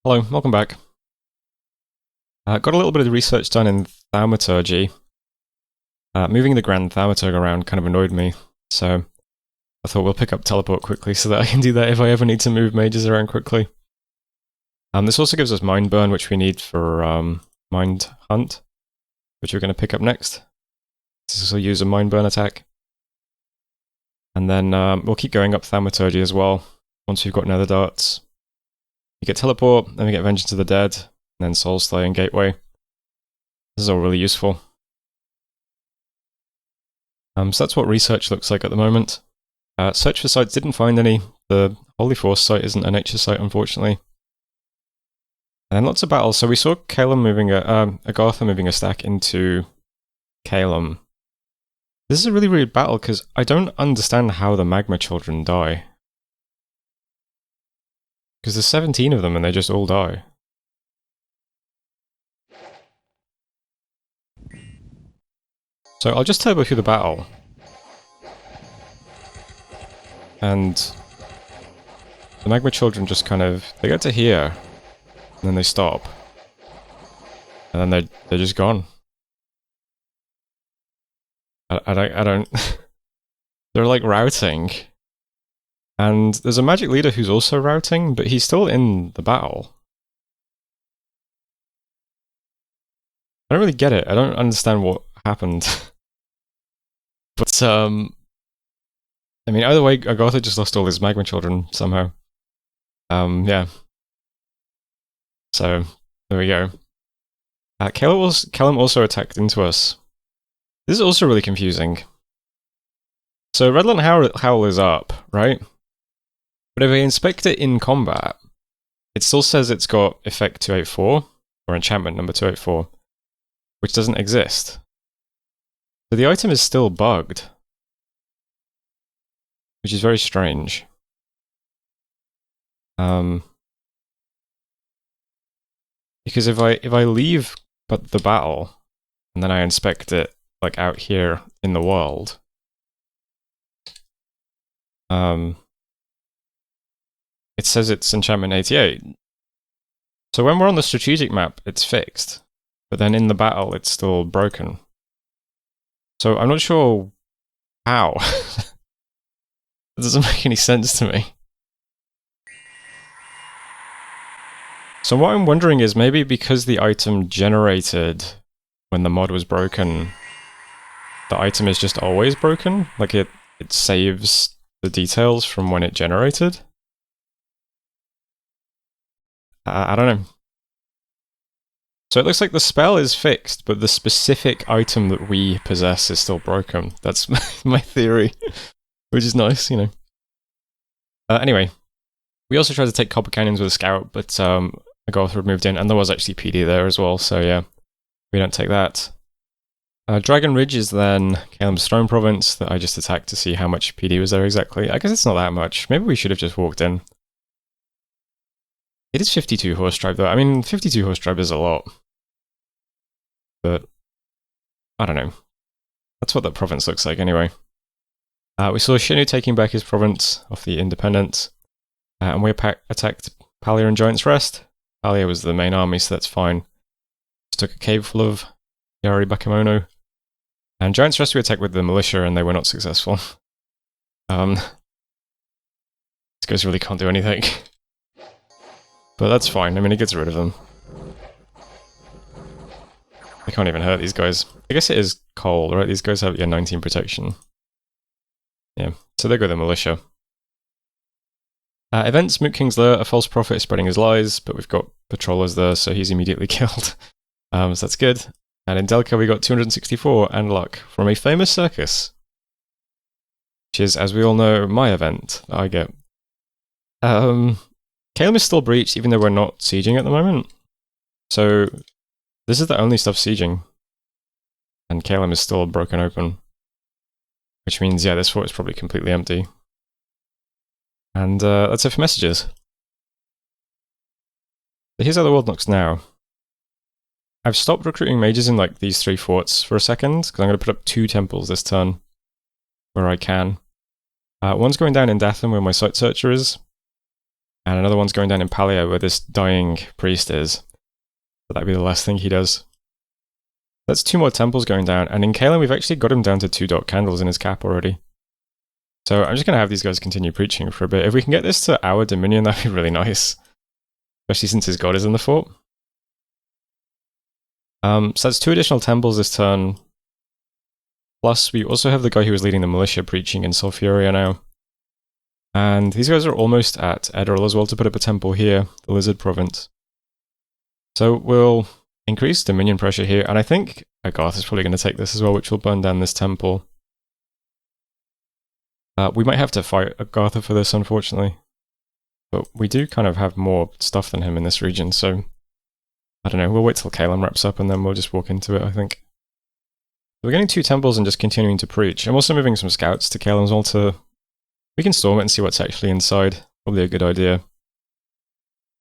Hello, welcome back. Got a little bit of research done in thaumaturgy. Moving the grand thaumaturg around kind of annoyed me, so I thought we'll pick up teleport quickly so that I can do that if I ever need to move mages around quickly. This also gives us mind burn, which we need for mind hunt, which we're going to pick up next. This will use a mind burn attack. And then we'll keep going up thaumaturgy as well, once we've got nether darts. You get teleport, then we get vengeance of the dead, and then soul slay and gateway. This is all really useful. So that's what research looks like at the moment. Search for sites, didn't find any. The Holy Force site isn't a nature site, unfortunately. And then lots of battles. So we saw Calum moving Agartha moving a stack into Calum. This is a really weird battle because I don't understand how the Magma Children die. Because there's 17 of them and they just all die. So I'll just turbo through the battle. And the Magma Children just kind of, they get to here, and then they stop. And then they're just gone. I don't they're like routing. And there's a magic leader who's also routing, but he's still in the battle. I don't really get it. I don't understand what happened. But, I mean, either way, Agartha just lost all his Magma Children somehow. Yeah. So, there we go. Calum also attacked into us. This is also really confusing. So, Redland Howl is up, right? But if I inspect it in combat, it still says it's got effect 284, or enchantment number 284, which doesn't exist. So the item is still bugged, which is very strange. Because if I leave but the battle, and then I inspect it like out here in the world, it says it's enchantment 88. So when we're on the strategic map, it's fixed. But then in the battle, it's still broken. So I'm not sure how. It doesn't make any sense to me. So what I'm wondering is maybe because the item generated when the mod was broken, the item is just always broken? Like it saves the details from when it generated? I don't know. So it looks like the spell is fixed, but the specific item that we possess is still broken. That's my theory, which is nice, you know. Anyway, we also tried to take Copper Canyons with a scout, but Agartha moved in, and there was actually PD there as well, so yeah, we don't take that. Dragon Ridge is then Calum's Throne Province that I just attacked to see how much PD was there exactly. I guess it's not that much. Maybe we should have just walked in. It is 52 horse drive though. I mean, 52 horse drive is a lot. But, I don't know. That's what that province looks like anyway. We saw Shinu taking back his province off the Independents. And we attacked Palia and Giant's Rest. Palia was the main army, so that's fine. Just took a cave full of Yari Bakemono. And Giant's Rest we attacked with the militia and they were not successful. These guys really can't do anything. But that's fine, I mean, it gets rid of them. They can't even hurt these guys. I guess it is cold, right? These guys have 19 protection. Yeah, so there go the militia. Events, Moot King's Lair, a false prophet is spreading his lies, but we've got patrollers there, so he's immediately killed. So that's good. And in Delca we got 264 and luck from a famous circus. Which is, as we all know, my event that I get. Calum is still breached, even though we're not sieging at the moment. So, this is the only stuff sieging. And Calum is still broken open. Which means, yeah, this fort is probably completely empty. And that's it for messages. So here's how the world looks now. I've stopped recruiting mages in like these 3 forts for a second, because I'm going to put up 2 temples this turn. Where I can. One's going down in Dathan where my site searcher is. And another one's going down in Paleo where this dying priest is. So that'd be the last thing he does. That's 2 more temples going down, and in Kalen we've actually got him down to 2 dark candles in his cap already. So I'm just going to have these guys continue preaching for a bit. If we can get this to our dominion, that'd be really nice. Especially since his god is in the fort. So that's 2 additional temples this turn. Plus, we also have the guy who was leading the militia preaching in Sulfuria now. And these guys are almost at Ederl as well to put up a temple here, the Lizard Province. So we'll increase dominion pressure here, and I think Agarth is probably going to take this as well, which will burn down this temple. We might have to fight Agartha for this, unfortunately. But we do kind of have more stuff than him in this region, so I don't know, we'll wait till Kalen wraps up and then we'll just walk into it, I think. We're getting 2 temples and just continuing to preach. I'm also moving some scouts to Kalen as well to... We can storm it and see what's actually inside. Probably a good idea.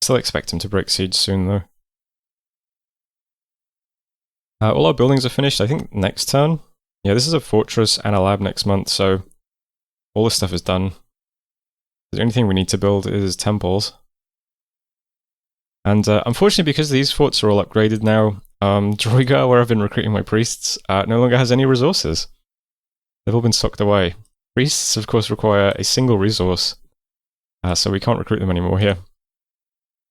Still expect him to break siege soon, though. All our buildings are finished, I think, next turn. Yeah, this is a fortress and a lab next month, so all this stuff is done. The only thing we need to build is temples. And unfortunately, because these forts are all upgraded now, Droigar, where I've been recruiting my priests, no longer has any resources. They've all been sucked away. Priests, of course, require a single resource, so we can't recruit them anymore here.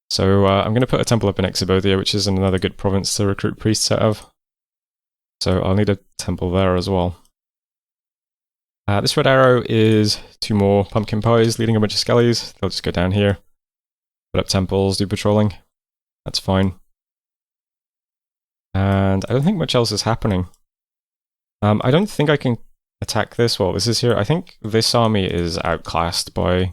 So I'm going to put a temple up in Exibodia, which is another good province to recruit priests out of. So I'll need a temple there as well. This red arrow is 2 more pumpkin pies leading a bunch of skellies. They'll just go down here, put up temples, do patrolling. That's fine. And I don't think much else is happening. I don't think I can attack this while this is here. I think this army is outclassed by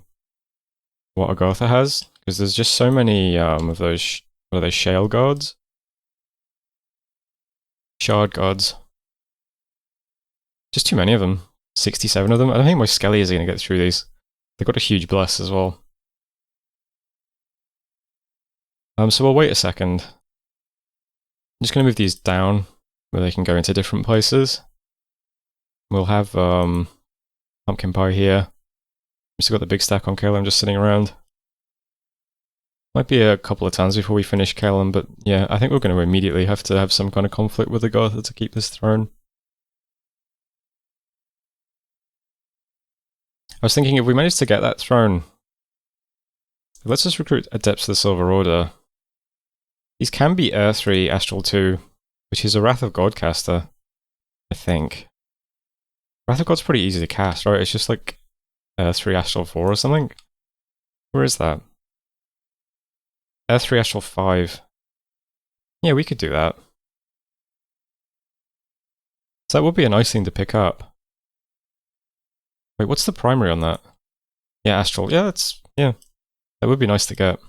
what Agartha has, because there's just so many of those, what are they, shale gods? Shard gods. Just too many of them. 67 of them. I don't think my skellies are going to get through these. They've got a huge bless as well. So we'll wait a second. I'm just going to move these down where they can go into different places. We'll have pumpkin pie here. We've still got the big stack on Kalen just sitting around. Might be a couple of turns before we finish Kalen, but yeah, I think we're going to immediately have to have some kind of conflict with Agartha to keep this throne. I was thinking if we manage to get that throne, let's just recruit Adepts of the Silver Order. These can be Air 3, Astral 2, which is a Wrath of God caster, I think. Wrath of God's pretty easy to cast, right? It's just like Air 3, Astral 4 or something. Where is that? Air 3, Astral 5. Yeah, we could do that. So that would be a nice thing to pick up. Wait, what's the primary on that? Yeah, Astral. Yeah, that would be nice to get.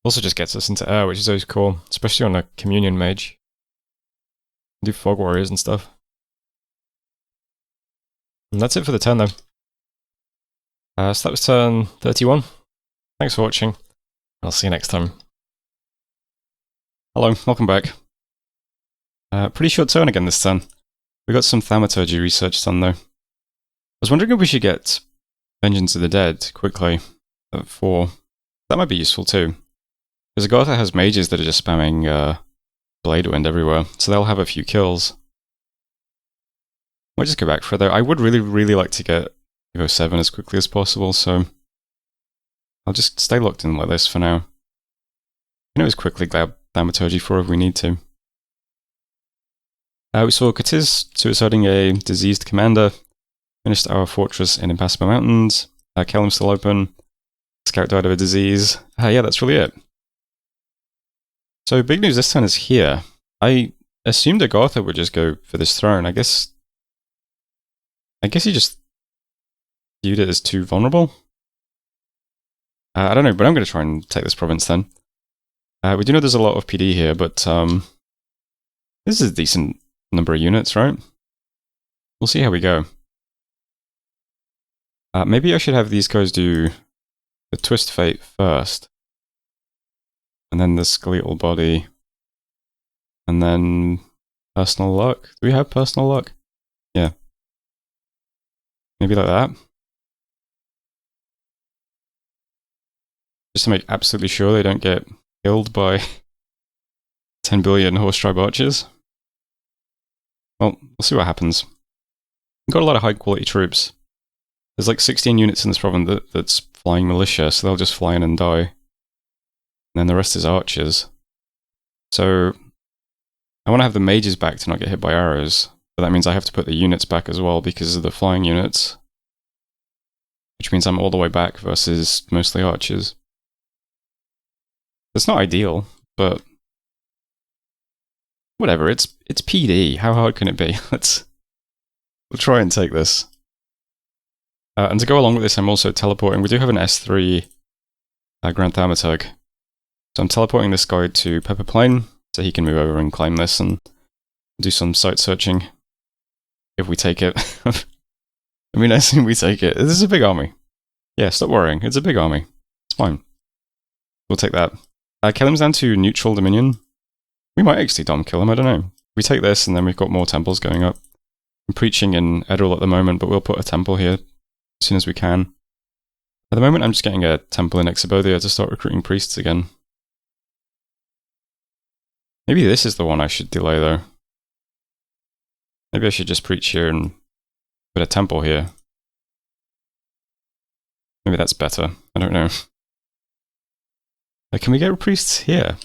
Also just gets us into air, which is always cool, especially on a Communion Mage. Do Fog Warriors and stuff. And that's it for the turn, though. So that was turn 31. Thanks for watching. I'll see you next time. Hello, welcome back. Pretty short turn again this turn. We got some thaumaturgy research done, though. I was wondering if we should get Vengeance of the Dead quickly at 4. That might be useful too. Because Agartha has mages that are just spamming Blade Wind everywhere, so they'll have a few kills. Might just go back for it though. I would really like to get Evo 7 as quickly as possible, so I'll just stay locked in like this for now. You can always quickly grab Thaumaturgy 4 if we need to. We saw Katiz suiciding a diseased commander, finished our fortress in Impassable Mountains, Kellam's still open, Scout died of a disease. Yeah, that's really it. So big news this turn is here. I assumed Agartha would just go for this throne. I guess he just viewed it as too vulnerable. I don't know, but I'm going to try and take this province then. We do know there's a lot of PD here, but this is a decent number of units, right? We'll see how we go. Maybe I should have these guys do the Twist Fate first. And then the Skeletal Body. And then Personal Luck. Do we have Personal Luck? Yeah. Maybe like that. just to make absolutely sure they don't get killed by 10 billion horse tribe archers. Well, we'll see what happens. We've got a lot of high quality troops. There's like 16 units in this province that's flying militia, so they'll just fly in and die. And then the rest is archers. So I want to have the mages back to not get hit by arrows, but that means I have to put the units back as well because of the flying units. Which means I'm all the way back versus mostly archers. It's not ideal, but whatever, it's PD. How hard can it be? We'll try and take this. And to go along with this, I'm also teleporting. We do have an S3 Grand Thaumaturg. So I'm teleporting this guy to Pepper Plain, so he can move over and claim this and do some site searching. If we take it. I mean, I assume we take it. This is a big army. Yeah, stop worrying. It's a big army. It's fine. We'll take that. Kelim's down to neutral dominion. We might actually dom kill him, I don't know. We take this and then we've got more temples going up. I'm preaching in Edirol at the moment, but we'll put a temple here as soon as we can. At the moment, I'm just getting a temple in Exobodia to start recruiting priests again. Maybe this is the one I should delay, though. Maybe I should just preach here and put a temple here. Maybe that's better. I don't know. Can we get priests here?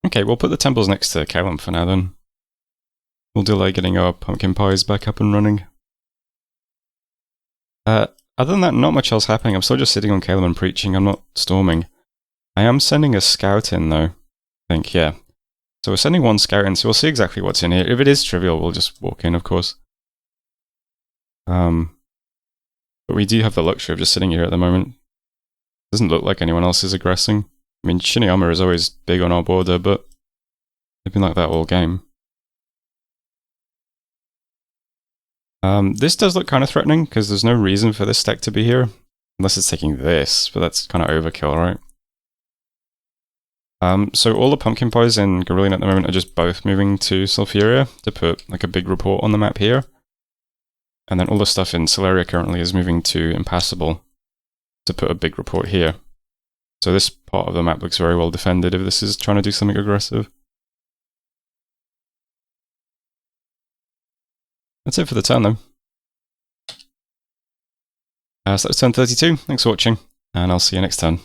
Okay, we'll put the temples next to Kelim for now then. We'll delay getting our pumpkin pies back up and running. Other than that, not much else happening. I'm still just sitting on Kelim and preaching. I'm not storming. I am sending a scout in though. I think, yeah. So we're sending one scout in, so we'll see exactly what's in here. If it is trivial, we'll just walk in, of course. But we do have the luxury of just sitting here at the moment. Doesn't look like anyone else is aggressing. I mean, Shiniyama is always big on our border, but they've been like that all game. This does look kind of threatening, because there's no reason for this stack to be here. Unless it's taking this, but that's kind of overkill, right? So all the pumpkin pies in Garillion at the moment are just both moving to Sulfuria to put like a big report on the map here. And then all the stuff in Sceleria currently is moving to Impassable to put a big report here. So this part of the map looks very well defended if this is trying to do something aggressive. That's it for the turn though. So that's turn 32. Thanks for watching, and I'll see you next turn.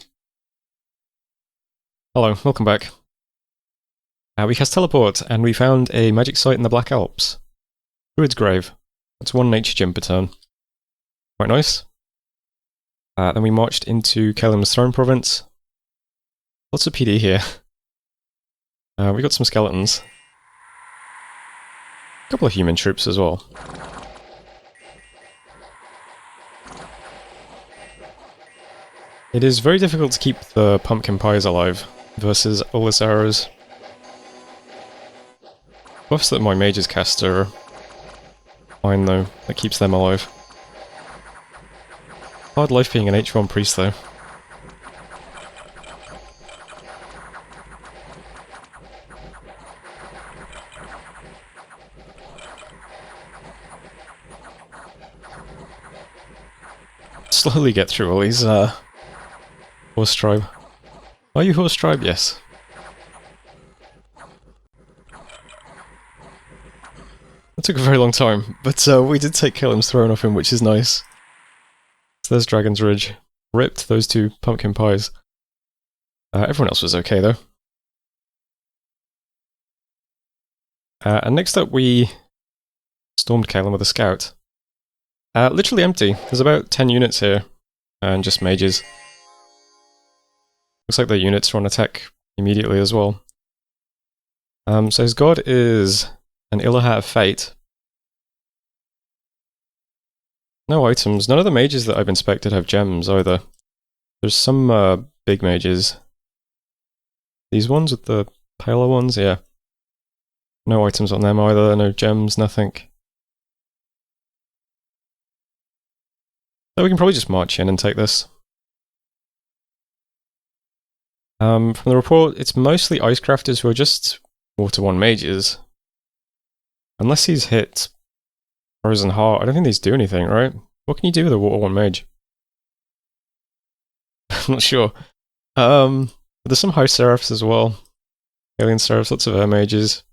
Hello, welcome back. We cast Teleport, and we found a magic site in the Black Alps. Druid's Grave. That's one nature gem per turn. Quite nice. Then we marched into Kelim's Throne Province. Lots of PD here. We got some skeletons. A couple of human troops as well. It is very difficult to keep the pumpkin pies alive versus all this arrows. Buffs that my mages cast are fine though, that keeps them alive. Hard life being an H1 priest though. Slowly get through all these horse tribe. Are you horse tribe? Yes. That took a very long time, but we did take Kelim's Throne off him, which is nice. So there's Dragon's Ridge. Ripped those two pumpkin pies. Everyone else was okay though. And next up we stormed Kelim with a scout. Literally empty. There's about 10 units here, and just mages. Looks like the units are on attack immediately as well. So his god is an Ilaha of Fate. No items. None of the mages that I've inspected have gems either. There's some big mages. These ones with the paler ones, yeah. No items on them either, no gems, nothing. So we can probably just march in and take this. From the report, it's mostly Icecrafters who are just Water 1 mages. Unless he's hit Frozen Heart. I don't think these do anything, right? What can you do with a Water 1 mage? I'm not sure. There's some High Seraphs as well. Alien Seraphs, lots of Air Mages.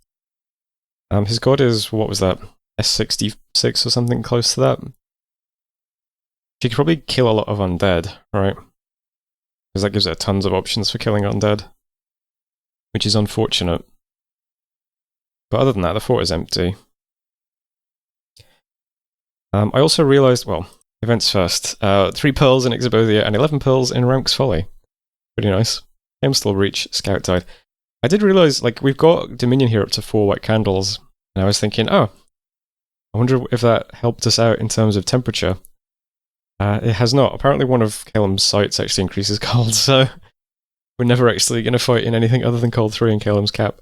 His god is, what was that? S66 or something close to that. She could probably kill a lot of undead, right? Because that gives her tons of options for killing undead. Which is unfortunate. But other than that, the fort is empty. I also realised, well, events first. 3 pearls in Ixabothia and 11 pearls in Ramk's Folly. Pretty nice. Aim still reach, Scout died. I did realise, like, we've got Dominion here up to 4 white candles. And I was thinking, oh, I wonder if that helped us out in terms of temperature. It has not. Apparently one of Caelim's sights actually increases cold, so we're never actually going to fight in anything other than cold 3 in Caelim's cap.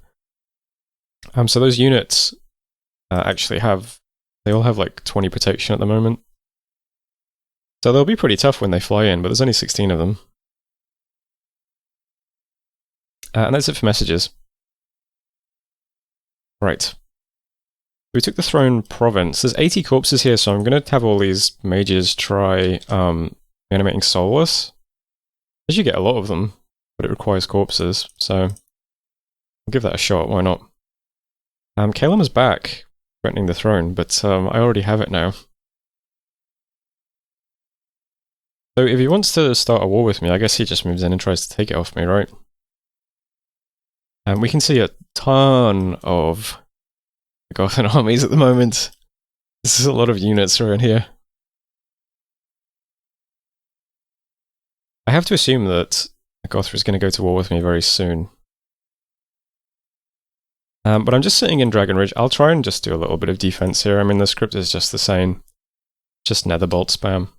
So those units actually have, they all have like 20 protection at the moment. So they'll be pretty tough when they fly in, but there's only 16 of them. And that's it for messages. Right. We took the Throne Province. There's 80 corpses here, so I'm going to have all these mages try animating Soulless. As you get a lot of them, but it requires corpses, so I'll give that a shot, why not? Caelim is back, threatening the throne, but I already have it now. So if he wants to start a war with me, I guess he just moves in and tries to take it off me, right? And we can see a ton of Gothic armies at the moment. This is a lot of units around here. I have to assume that Gothra is going to go to war with me very soon. But I'm just sitting in Dragon Ridge. I'll try and just do a little bit of defense here. I mean, the script is just the same. Just Netherbolt spam.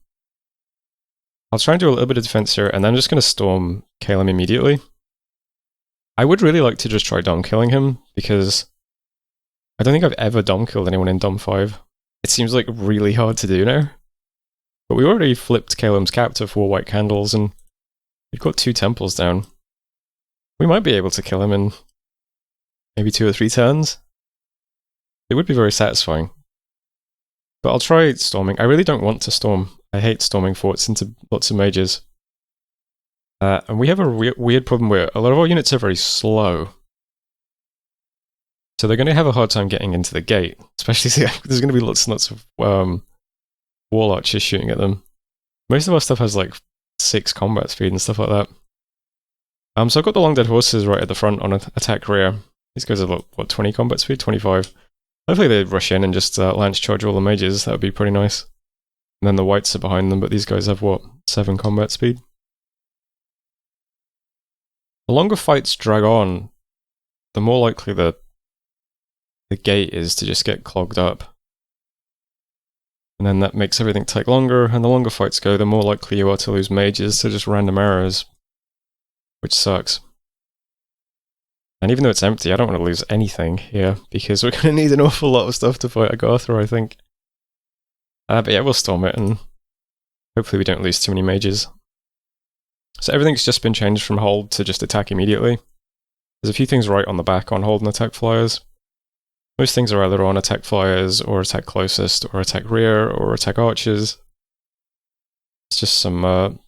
I'll try and do a little bit of defense here, and then I'm just going to storm Caelim immediately. I would really like to just try dom killing him, because I don't think I've ever dom killed anyone in Dom 5. It seems like really hard to do now. But we already flipped Caelim's cap to 4 white candles, and we've got 2 temples down. We might be able to kill him in maybe 2 or 3 turns. It would be very satisfying. But I'll try storming. I really don't want to storm. I hate storming forts into lots of mages. And we have a weird problem where a lot of our units are very slow. So they're going to have a hard time getting into the gate. Especially, there's going to be lots and lots of wall archers shooting at them. Most of our stuff has like 6 combat speed and stuff like that. So I've got the long dead horses right at the front on attack rear. These guys have, what, 20 combat speed? 25. Hopefully they rush in and just lance charge all the mages. That would be pretty nice. And then the whites are behind them, but these guys have, what, 7 combat speed? The longer fights drag on, the more likely the gate is to just get clogged up. And then that makes everything take longer, and the longer fights go, the more likely you are to lose mages to just random arrows. Which sucks. And even though it's empty, I don't want to lose anything here, because we're going to need an awful lot of stuff to fight Agartha, I think. But yeah, we'll storm it, and hopefully we don't lose too many mages. So everything's just been changed from hold to just attack immediately. There's a few things right on the back on hold and attack flyers. Most things are either on attack flyers, or attack closest, or attack rear, or attack archers. It's just some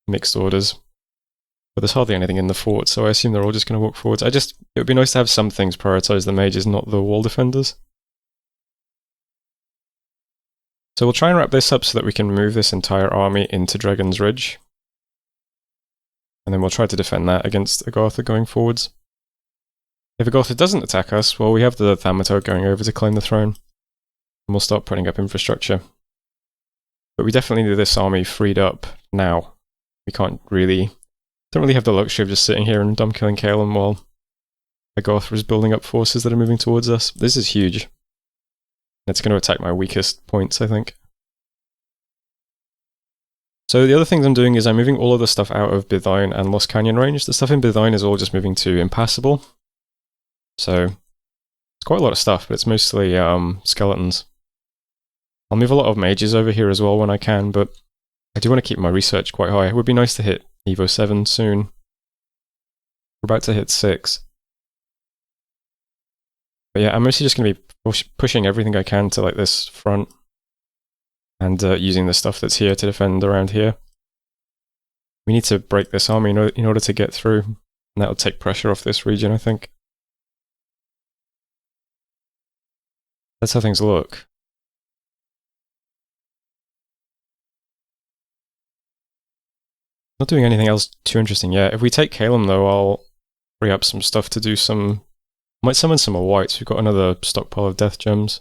mixed orders. But there's hardly anything in the fort, so I assume they're all just going to walk forwards. It would be nice to have some things prioritize the mages, not the wall defenders. So we'll try and wrap this up so that we can move this entire army into Dragon's Ridge. And then we'll try to defend that against Agartha going forwards. If Agartha doesn't attack us, well, we have the Thaumaturg going over to claim the throne. And we'll start putting up infrastructure. But we definitely need this army freed up now. We don't really have the luxury of just sitting here and dumb killing Caelim while Agartha is building up forces that are moving towards us. This is huge. It's going to attack my weakest points, I think. So the other things I'm doing is I'm moving all of the stuff out of Bithine and Lost Canyon range. The stuff in Bithine is all just moving to Impassable. So it's quite a lot of stuff, but it's mostly skeletons. I'll move a lot of mages over here as well when I can, but I do want to keep my research quite high. It would be nice to hit Evo 7 soon. We're about to hit 6. But yeah, I'm mostly just going to be pushing everything I can to like this front, and using the stuff that's here to defend around here. We need to break this army in order to get through, and that'll take pressure off this region, I think. That's how things look. Not doing anything else too interesting yet. If we take Calum though, I'll free up some stuff to do some... Might summon some more whites. We've got another stockpile of death gems.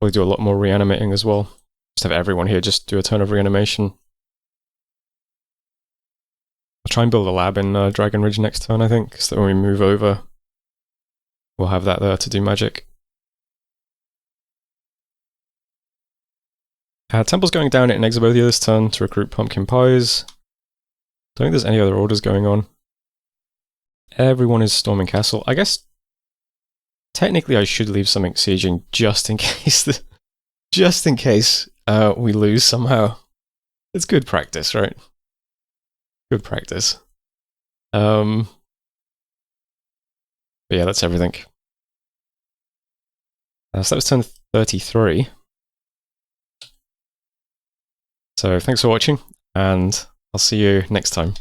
Probably do a lot more reanimating as well. Just have everyone here just do a ton of reanimation. I'll try and build a lab in Dragon Ridge next turn, I think, so that when we move over, we'll have that there to do magic. Temple's going down at Exobothia this turn to recruit pumpkin pies. Don't think there's any other orders going on. Everyone is storming castle. I guess technically I should leave something sieging just in case we lose somehow. It's good practice, right? Good practice. But yeah, that's everything. So that was turn 33. So thanks for watching, and I'll see you next time.